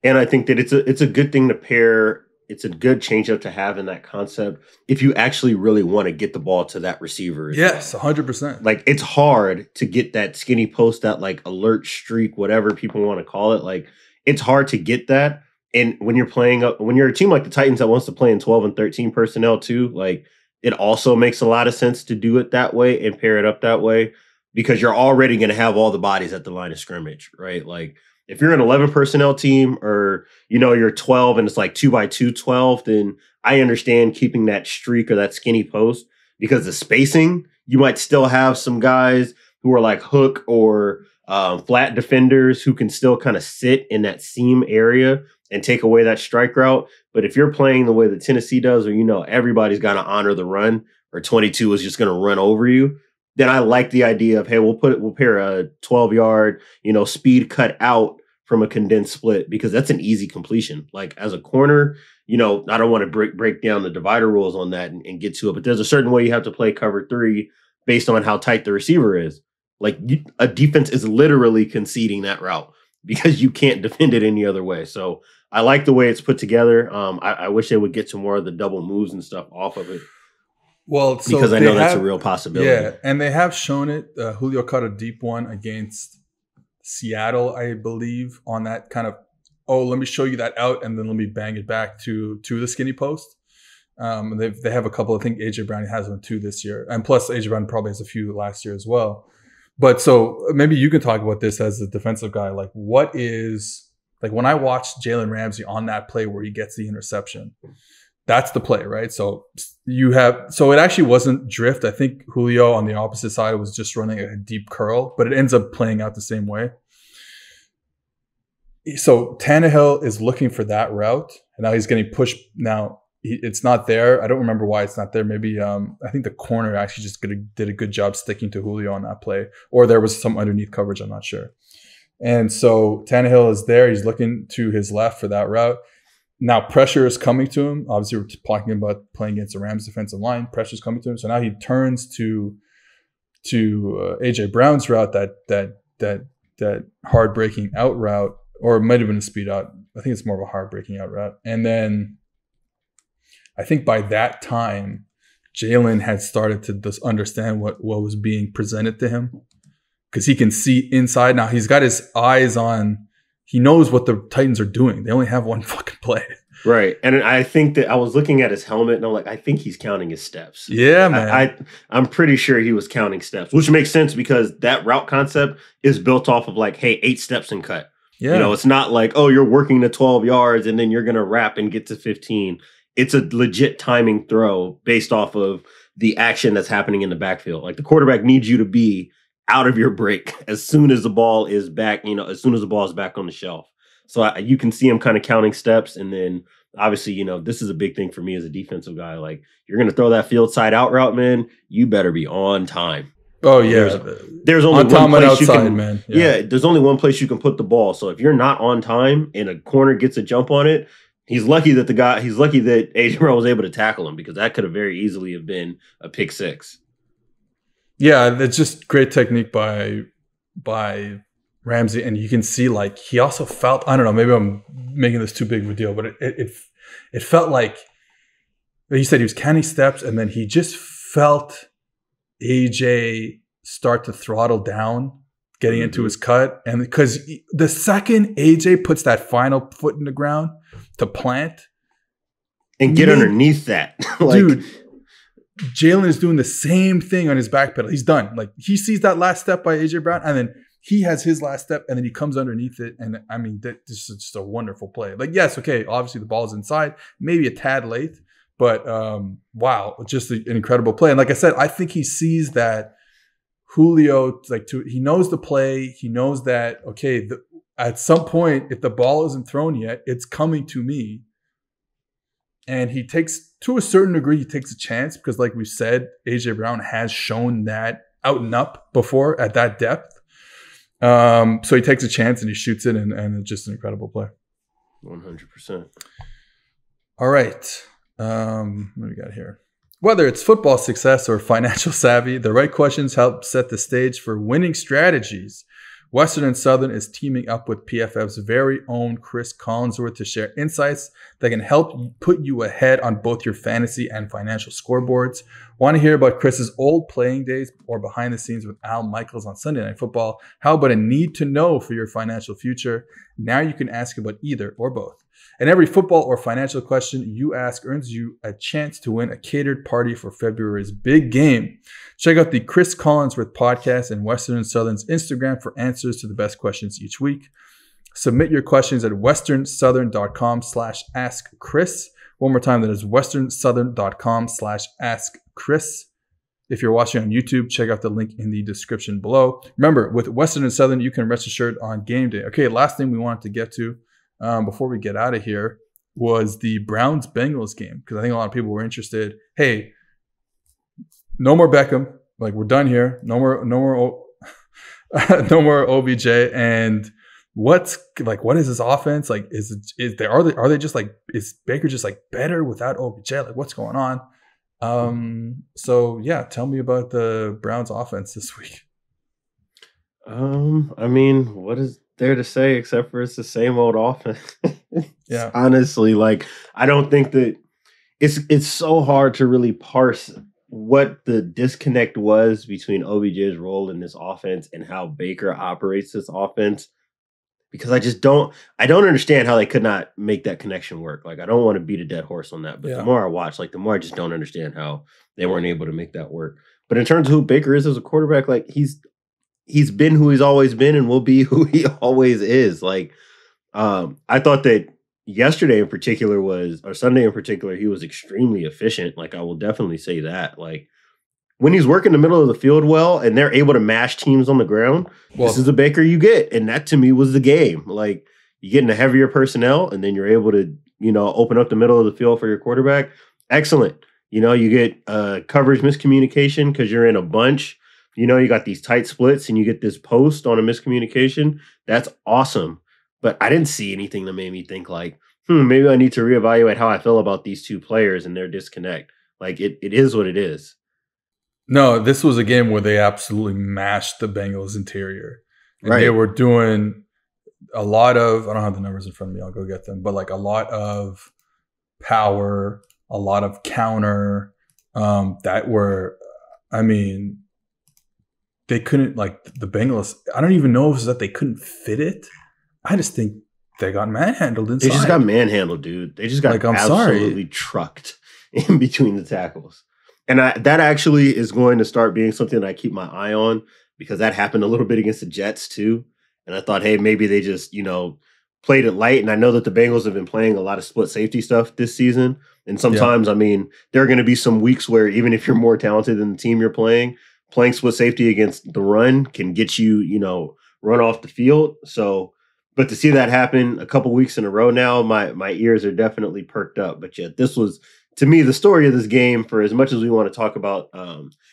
and I think that it's a good thing to pair. It's a good change up to have in that concept if you actually really want to get the ball to that receiver. Yes, 100%. Like, it's hard to get that skinny post, that like alert streak, whatever people want to call it. Like, it's hard to get that. And when you're a team like the Titans that wants to play in 12 and 13 personnel too, like, it also makes a lot of sense to do it that way and pair it up that way because you're already going to have all the bodies at the line of scrimmage, right? Like, if you're an 11 personnel team or, you're 12 and it's like 2x2 12, then I understand keeping that streak or that skinny post because the spacing, you might still have some guys who are like hook or flat defenders who can still kind of sit in that seam area and take away that strike route. But if you're playing the way that Tennessee does, or everybody's got to honor the run, or 22 is just going to run over you, then I like the idea of, hey, we'll pair a 12-yard, speed cut out from a condensed split because that's an easy completion. Like, as a corner, I don't want to break down the divider rules on that and get to it, but there's a certain way you have to play cover 3 based on how tight the receiver is. Like, a defense is literally conceding that route because you can't defend it any other way. So I like the way it's put together. I wish they would get some more of the double moves and stuff off of it. Well, because I know that's a real possibility. Yeah, and they have shown it. Julio caught a deep one against Seattle, I believe, on that kind of, let me show you that out, and then let me bang it back to the skinny post. They have a couple. I think AJ Brown has one too this year, and plus AJ Brown probably has a few last year as well. But so maybe you can talk about this as a defensive guy. Like, what is, like, when I watched Jalen Ramsey on that play where he gets the interception, that's the play, right? So it actually wasn't drift. I think Julio on the opposite side was just running a deep curl, but it ends up playing out the same way. So Tannehill is looking for that route, and now he's getting pushed. Now it's not there. I don't remember why it's not there. Maybe I think the corner actually just did a good job sticking to Julio on that play, or there was some underneath coverage. I'm not sure. And so Tannehill is there. He's looking to his left for that route. Now pressure is coming to him. Obviously, we're talking about playing against the Rams defensive line. Pressure is coming to him. So now he turns to AJ Brown's route, that hard breaking out route, or it might have been a speed out. I think it's more of a hard breaking out route. And then I think by that time, Jalen had started to just understand what was being presented to him because he can see inside. Now he's got his eyes on, he knows what the Titans are doing. They only have one fucking play. Right. And I think that I was looking at his helmet and I'm like, I think he's counting his steps. Yeah, man. I'm pretty sure he was counting steps, which makes sense because that route concept is built off of like, hey, 8 steps and cut. Yeah. It's not like, oh, you're working to 12 yards and then you're going to wrap and get to 15. It's a legit timing throw based off of the action that's happening in the backfield. Like, the quarterback needs you to be out of your break as soon as the ball is back, as soon as the ball is back on the shelf. So you can see him kind of counting steps. And then obviously, this is a big thing for me as a defensive guy. Like, you're going to throw that field side out route, man. You better be on time. Oh, yeah. There's only on time and outside, man. Yeah, there's only one place you can put the ball. So if you're not on time and a corner gets a jump on it, he's lucky that AJ Brown was able to tackle him because that could have very easily have been a pick 6. Yeah, it's just great technique by Ramsey, and you can see like he also felt, I don't know, maybe I'm making this too big of a deal, but it felt like he said he was counting steps, and then he just felt AJ start to throttle down, getting into his cut, and because the second AJ puts that final foot in the ground to plant and get underneath that, dude. Jalen is doing the same thing on his back pedal. He's done. Like, he sees that last step by AJ Brown, and then he has his last step and then he comes underneath it. And I mean, this is just a wonderful play. Like, yes, okay, obviously the ball's inside, maybe a tad late, but wow, just an incredible play. And like I said, I think he sees that Julio, he knows the play. He knows that, okay, at some point, if the ball isn't thrown yet, it's coming to me. And he takes, to a certain degree, he takes a chance because, like we said, A.J. Brown has shown that out and up before at that depth. So he takes a chance and he shoots it, and it's just an incredible play. 100%. All right. What do we got here? Whether it's football success or financial savvy, the right questions help set the stage for winning strategies. Western and Southern is teaming up with PFF's very own Chris Collinsworth to share insights that can help put you ahead on both your fantasy and financial scoreboards. Want to hear about Chris's old playing days or behind the scenes with Al Michaels on Sunday Night Football? How about a need to know for your financial future? Now you can ask about either or both. And every football or financial question you ask earns you a chance to win a catered party for February's big game. Check out the Chris Collinsworth podcast and Western and Southern's Instagram for answers to the best questions each week. Submit your questions at westernsouthern.com/askchris. One more time, that is westernsouthern.com/askchris. If you're watching on YouTube, check out the link in the description below. Remember, with Western and Southern, you can rest assured on game day. Okay, last thing we wanted to get to before we get out of here was the Browns-Bengals game, because I think a lot of people were interested. Hey, no more Beckham. Like, we're done here. No more no more OBJ. And what is this offense? Like, are they just like, is Baker just like better without OBJ? Like, what's going on? So yeah, tell me about the Browns offense this week. I mean, what is there to say except for it's the same old offense? Yeah. Honestly, like, I don't think that it's so hard to really parse what the disconnect was between OBJ's role in this offense and how Baker operates this offense, because I don't understand how they could not make that connection work. Like, I don't want to beat a dead horse on that, but the more I watch, like, the more I just don't understand how they weren't able to make that work. But in terms of who Baker is as a quarterback, like, he's been who he's always been and will be who he always is. Like, I thought that Sunday in particular, he was extremely efficient. Like, I will definitely say that. Like, when he's working the middle of the field well and they're able to mash teams on the ground, this is the Baker you get. And that to me was the game. Like, you get into heavier personnel and then you're able to, open up the middle of the field for your quarterback. Excellent. You get coverage miscommunication because you're in a bunch. You got these tight splits and you get this post on a miscommunication. That's awesome. But I didn't see anything that made me think like, maybe I need to reevaluate how I feel about these two players and their disconnect. Like, it is what it is. No, this was a game where they absolutely mashed the Bengals interior. And They were doing a lot of, I don't have the numbers in front of me, I'll go get them, but like a lot of power, a lot of counter that were, I mean, they couldn't, like, the Bengals, I don't even know if it was that they couldn't fit it. I just think they got manhandled inside. They just got manhandled, dude. They just got absolutely trucked in between the tackles. And that actually is going to start being something that I keep my eye on, because that happened a little bit against the Jets too. And I thought, hey, maybe they just, played it light. And I know that the Bengals have been playing a lot of split safety stuff this season. And sometimes, I mean, there are going to be some weeks where even if you're more talented than the team you're playing split safety against the run can get you, run off the field. So, but to see that happen a couple weeks in a row now, my ears are definitely perked up. But yet, this was, to me, the story of this game. For as much as we want to talk about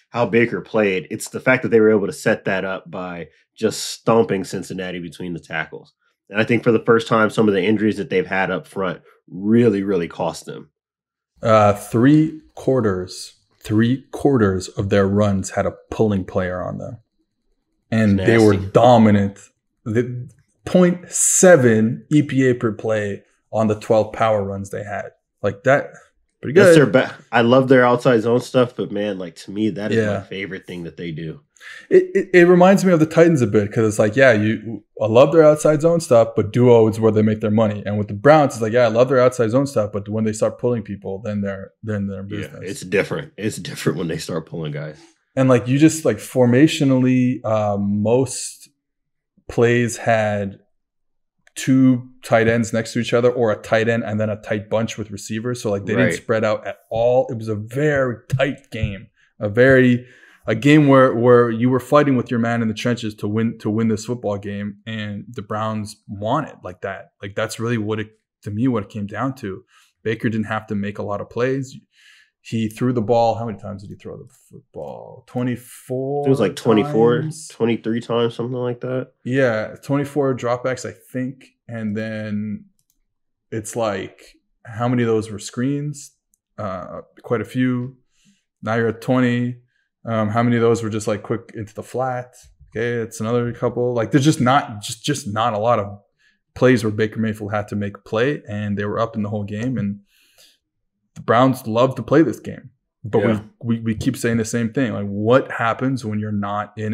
how Baker played, it's the fact that they were able to set that up by just stomping Cincinnati between the tackles. And I think for the first time, some of the injuries that they've had up front really, really cost them. 3 quarters of their runs had a pulling player on them. And they were dominant. The 0.7 EPA per play on the 12 power runs they had. Like, that, pretty good. That's I love their outside zone stuff, but man, like, to me, that is my favorite thing that they do. It reminds me of the Titans a bit, because it's like, I love their outside zone stuff, but duo is where they make their money. And with the Browns, it's like, I love their outside zone stuff, but when they start pulling people, then they're in their business. Yeah, it's different. It's different when they start pulling guys. And like, you just, like, formationally, most plays had two tight ends next to each other, or a tight end and then a tight bunch with receivers. So like they didn't spread out at all. It was a very tight game, a game where you were fighting with your man in the trenches to win this football game, and the Browns won it like that. Like that's really what it came down to. Baker didn't have to make a lot of plays. He threw the ball. How many times did he throw the football? 24. It was like 24, 23 times, something like that. Yeah, 24 dropbacks, I think. And then it's like, how many of those were screens? Quite a few. Now you're at 20. How many of those were just like quick into the flat? Okay, it's another couple. Like there's just not a lot of plays where Baker Mayfield had to make a play, and they were up in the whole game. And the Browns love to play this game, but we keep saying the same thing. Like, what happens when you're not in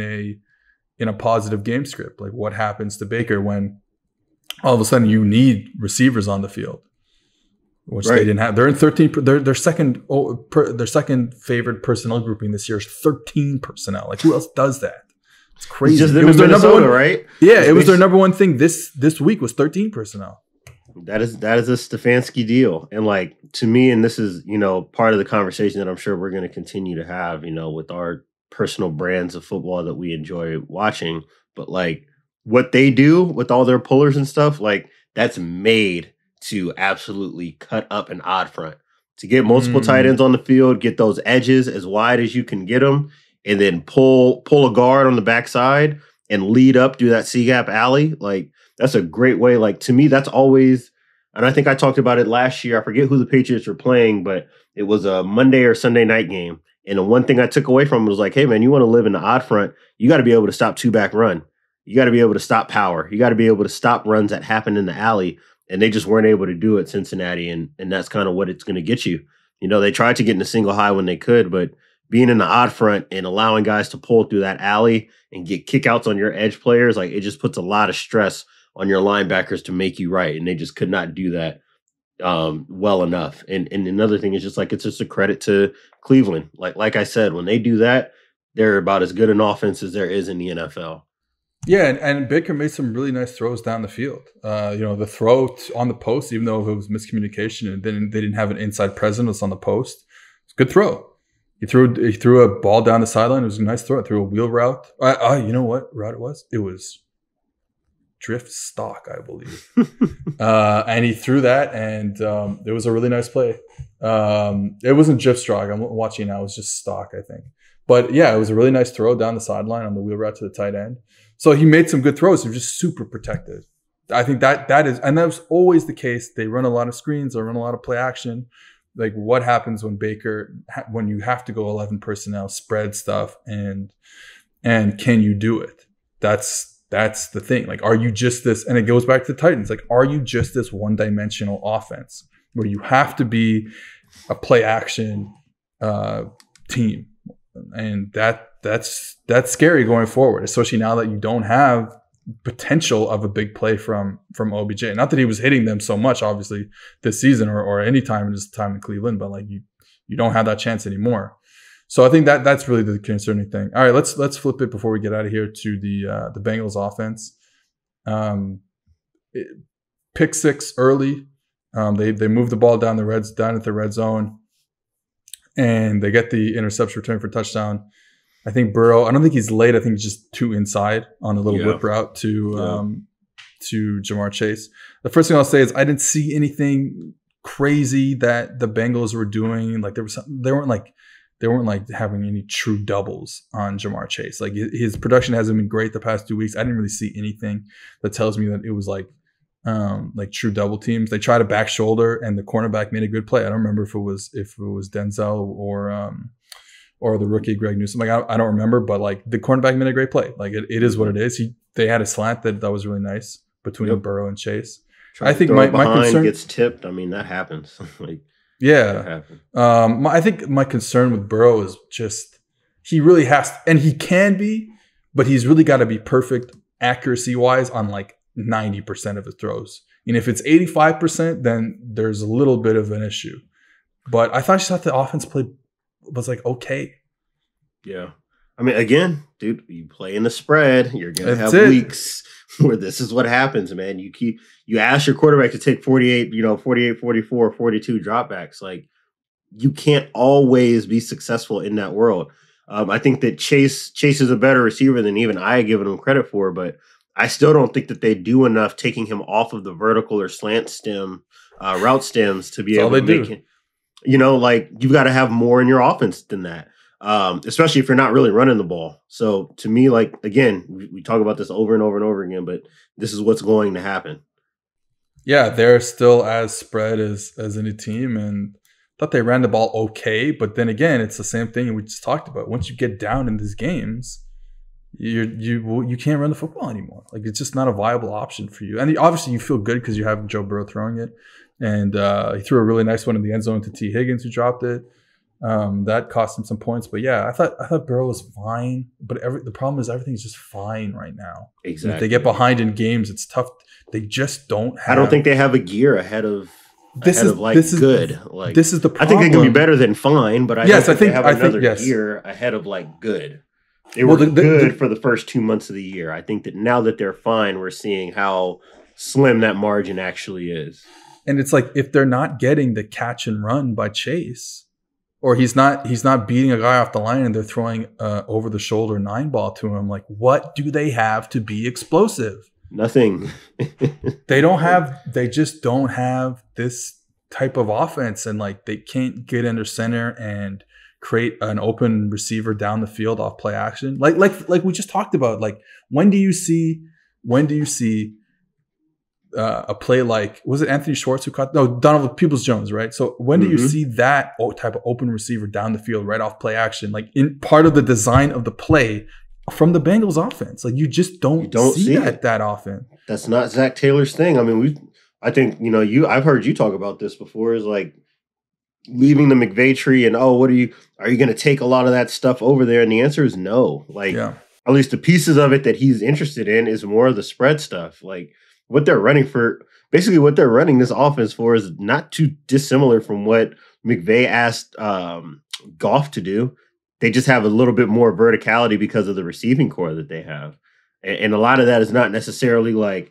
a positive game script? Like, what happens to Baker when all of a sudden you need receivers on the field, which they didn't have? They're in 13. Their second favorite personnel grouping this year is 13 personnel. Like, who else does that? It's crazy. It was their number one, right? Yeah, it was their number one thing this week was 13 personnel. That is a Stefanski deal. And like, to me, and this is, part of the conversation that I'm sure we're going to continue to have, with our personal brands of football that we enjoy watching. But like what they do with all their pullers and stuff, like that's made to absolutely cut up an odd front, to get multiple tight ends on the field, get those edges as wide as you can get them, and then pull a guard on the backside and lead up, do that C-gap alley. Like, that's a great way. Like, to me, that's always, and I think I talked about it last year. I forget who the Patriots were playing, but it was a Monday or Sunday night game. And the one thing I took away from it was like, hey, man, you want to live in the odd front, you got to be able to stop two-back run. You got to be able to stop power. You got to be able to stop runs that happen in the alley. And they just weren't able to do it, Cincinnati. And that's kind of what it's going to get you. They tried to get in a single high when they could, but being in the odd front and allowing guys to pull through that alley and get kickouts on your edge players, like it just puts a lot of stress on your linebackers to make you right. And they just could not do that well enough. And another thing is just like, it's just a credit to Cleveland. Like I said, when they do that, they're about as good an offense as there is in the NFL. Yeah, and Baker made some really nice throws down the field. The throw on the post, even though it was miscommunication and they didn't have an inside presence on the post, it's a good throw. He threw a ball down the sideline. It was a nice throw. Threw a wheel route. You know what route it was? It was drift stock, I believe. And he threw that, and it was a really nice play. It wasn't drift stock. I'm watching now. It was just stock, I think. But yeah, it was a really nice throw down the sideline on the wheel route to the tight end. So he made some good throws. They're just super protected. I think that is, and that was always the case. They run a lot of screens. They run a lot of play action. Like, what happens when when you have to go 11 personnel, spread stuff, and can you do it? That's the thing. Like, are you just this? And it goes back to the Titans. Like, are you just this one-dimensional offense where you have to be a play action team? And that's scary going forward, especially now that you don't have potential of a big play from OBJ. Not that he was hitting them so much, obviously, this season or any time in his time in Cleveland, but like you don't have that chance anymore. So I think that's really the concerning thing. All right, let's flip it before we get out of here to the Bengals offense. Pick six early. They move the ball down at the red zone, and they get the interception return for touchdown. I think Burrow, I don't think he's late. I think he's just too inside on a little whip route to Jamar Chase. The first thing I'll say is I didn't see anything crazy that the Bengals were doing. Like they weren't like having any true doubles on Jamar Chase. Like his production hasn't been great the past 2 weeks. I didn't really see anything that tells me that it was like true double teams. They tried a back shoulder and the cornerback made a good play. I don't remember if it was Denzel or the rookie Greg Newsome. Like I don't remember, but like the cornerback made a great play. Like it is what it is. They had a slant that was really nice between Burrow and Chase. I think my concern gets tipped. I mean, that happens. I think my concern with Burrow is just he really has, and he can be, but he's really got to be perfect accuracy wise on like 90% of his throws. And if it's 85%, then there's a little bit of an issue. But I thought the offense was like okay. Yeah. I mean, again, dude, you play in the spread, you're gonna That's have it. weeks where this is what happens, man. You ask your quarterback to take 48, 48, 44, 42 dropbacks. Like, you can't always be successful in that world. I think that Chase is a better receiver than even I had given him credit for, but I still don't think that they do enough taking him off of the vertical or slant stem route stems to be That's able to make it. You know, like, you've got to have more in your offense than that, especially if you're not really running the ball. So to me, like, again, we talk about this over and over and over again, but this is what's going to happen. Yeah, they're still as spread as any team, and thought they ran the ball okay, but then again, it's the same thing we just talked about. Once you get down in these games, you can't run the football anymore. Like, it's just not a viable option for you. And obviously, you feel good because you have Joe Burrow throwing it, and he threw a really nice one in the end zone to T. Higgins, who dropped it. That cost him some points, but yeah, I thought Burrow was fine. But the problem is everything's just fine right now. Exactly. And if they get behind in games, it's tough. They just don't have. I don't think they have a gear ahead of. This is good. Like, this is the problem. I think they can be better than fine, but I think they have another year ahead of like good. They were good for the first 2 months of the year. I think that now that they're fine, we're seeing how slim that margin actually is. And it's like, if they're not getting the catch and run by Chase, or he's not beating a guy off the line and they're throwing over the shoulder 9-ball to him, like, what do they have to be explosive? Nothing. They just don't have this type of offense, and like, they can't get under center and create an open receiver down the field off play action. Like we just talked about, like, when do you see a play like, was it Anthony Schwartz who caught? No, Donovan Peoples-Jones, right? So when do you see that type of open receiver down the field right off play action, like in part of the design of the play from the Bengals offense? Like, you just don't see that often. That's not Zach Taylor's thing. I mean, I think, I've heard you talk about this before, is like leaving the McVay tree and, are you going to take a lot of that stuff over there? And the answer is no. Like, at least the pieces of it that he's interested in is more of the spread stuff. Like, what they're running this offense for is not too dissimilar from what McVay asked Goff to do. They just have a little bit more verticality because of the receiving core that they have. And a lot of that is not necessarily like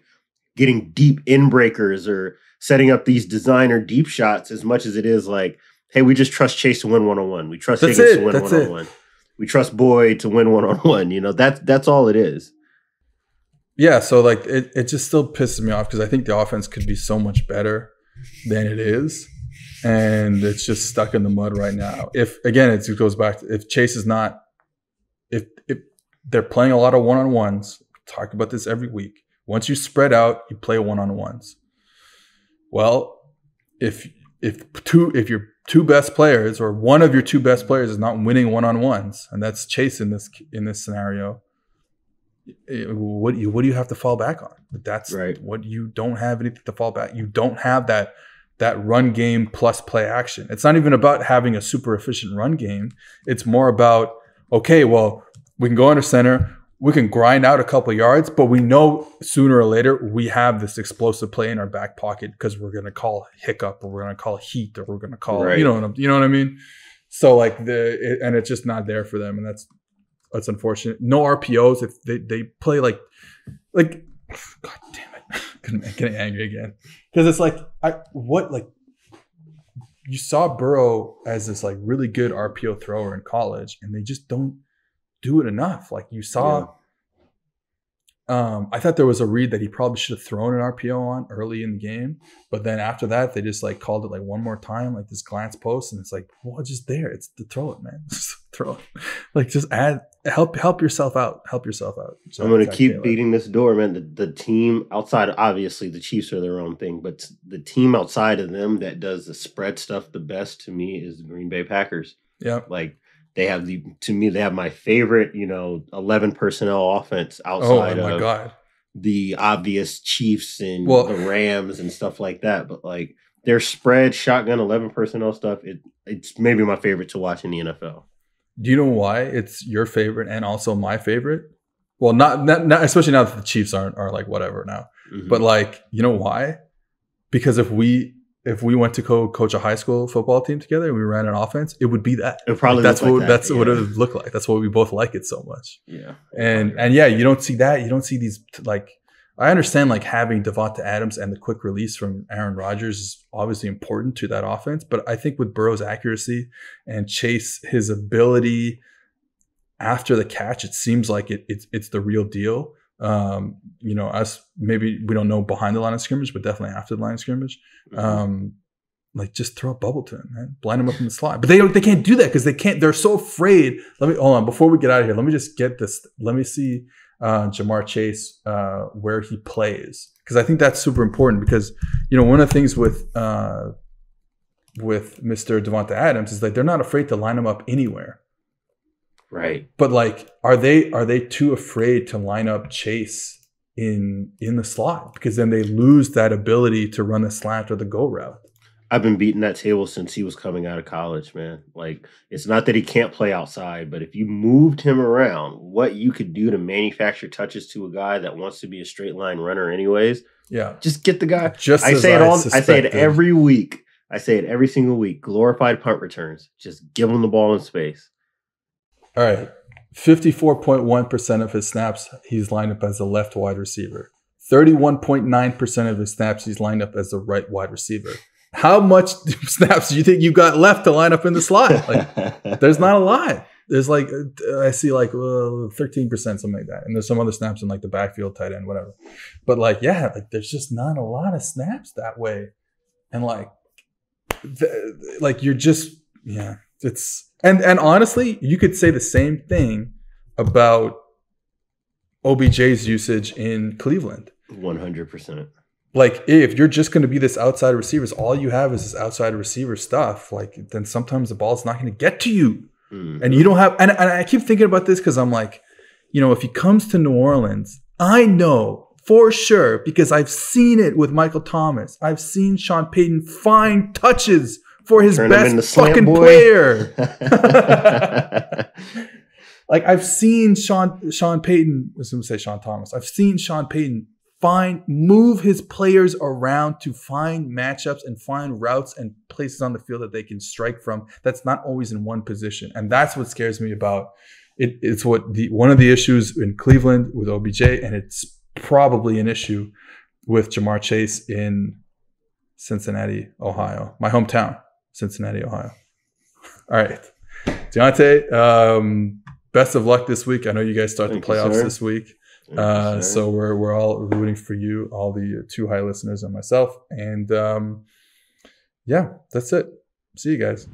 getting deep in breakers or setting up these designer deep shots as much as it is like, hey, we just trust Chase to win one-on-one. We trust Higgins to win one-on-one. We trust Boyd to win one-on-one. That's all it is. Yeah, so like it just still pisses me off because I think the offense could be so much better than it is. And it's just stuck in the mud right now. It goes back to, if Chase is not, if they're playing a lot of one-on-ones, we talk about this every week. Once you spread out, you play one-on-ones. Well, if your two best players or one of your two best players is not winning one-on-ones, and that's Chase in this scenario, what do you have to fall back on? That's right. What you don't have anything to fall back. You don't have that run game plus play action. It's not even about having a super efficient run game. It's more about, okay, well, we can go under center, we can grind out a couple of yards, but we know sooner or later we have this explosive play in our back pocket because we're going to call hiccup, or we're going to call heat, or we're going to call, you know what I mean? So like and it's just not there for them, and that's unfortunate. No RPOs. If they play like God damn it, I'm getting angry again because it's like you saw Burrow as this like really good RPO thrower in college, and they just don't do it enough. Like you saw, I thought there was a read that he probably should have thrown an RPO on early in the game, but then after that they just like called it like one more time, like this glance post, and it's like, well, it's just there. It's to throw it, man. Just throw it. Like just help yourself out. So I'm going to keep beating this door, man. The team outside, obviously the Chiefs are their own thing, but the team outside of them that does the spread stuff the best to me is the Green Bay Packers. Yeah, like. They have my favorite, 11 personnel offense outside of the obvious Chiefs and the Rams and stuff like that. But like their spread shotgun 11 personnel stuff, it's maybe my favorite to watch in the NFL. Do you know why it's your favorite and also my favorite? Well, not especially now that the Chiefs are like whatever now. Mm-hmm. But like, you know why? Because if we if we went to coach a high school football team together and we ran an offense, it would be that. It probably that's what that's what it would look like. That's why we both like it so much. Yeah. And yeah, you don't see that. You don't see these like. I understand like having Diante Adams and the quick release from Aaron Rodgers is obviously important to that offense, but I think with Burrow's accuracy and Chase, his ability after the catch, it seems like it's the real deal. Us maybe we don't know behind the line of scrimmage, but definitely after the line of scrimmage. Like just throw a bubble to him, man. Blind him up in the slot. But they can't do that because they can't. They're so afraid. Hold on before we get out of here. Let me just get this. Let me see Ja'Marr Chase where he plays, because I think that's super important, because one of the things with Mr. Davante Adams is like they're not afraid to line him up anywhere. Right. But like, are they too afraid to line up Chase in the slot, because then they lose that ability to run the slant or the go route? I've been beating that table since he was coming out of college, man. Like, it's not that he can't play outside, but if you moved him around, what you could do to manufacture touches to a guy that wants to be a straight line runner anyways. Yeah. Just get the guy. I say it every week. I say it every single week. Glorified punt returns. Just give him the ball in space. All right. 54.1% of his snaps, he's lined up as a left wide receiver. 31.9% of his snaps, he's lined up as a right wide receiver. How much snaps do you think you got left to line up in the slot? Like, there's not a lot. There's like, I see like 13%, something like that. And there's some other snaps in like the backfield, tight end, whatever. But like, yeah, like there's just not a lot of snaps that way. And like you're just, yeah, it's, and honestly, you could say the same thing about OBJ's usage in Cleveland. 100%. Like, if you're just going to be this outside receivers, all you have is this outside receiver stuff, like, then sometimes the ball's not going to get to you. And you don't have, and I keep thinking about this because I'm like, if he comes to New Orleans, I know for sure, because I've seen it with Michael Thomas. I've seen Sean Payton find touches for his best fucking player. Like, I've seen Sean Payton, I was going to say Sean Thomas. I've seen Sean Payton move his players around to find matchups and find routes and places on the field that they can strike from. That's not always in one position. And that's what scares me about it. It's one of the issues in Cleveland with OBJ, and it's probably an issue with Ja'Marr Chase in Cincinnati, Ohio. My hometown, Cincinnati, Ohio. All right. Diante, best of luck this week. I know you guys start the playoffs this week. So we're all rooting for you, all the Too High listeners and myself. And yeah, that's it. See you guys.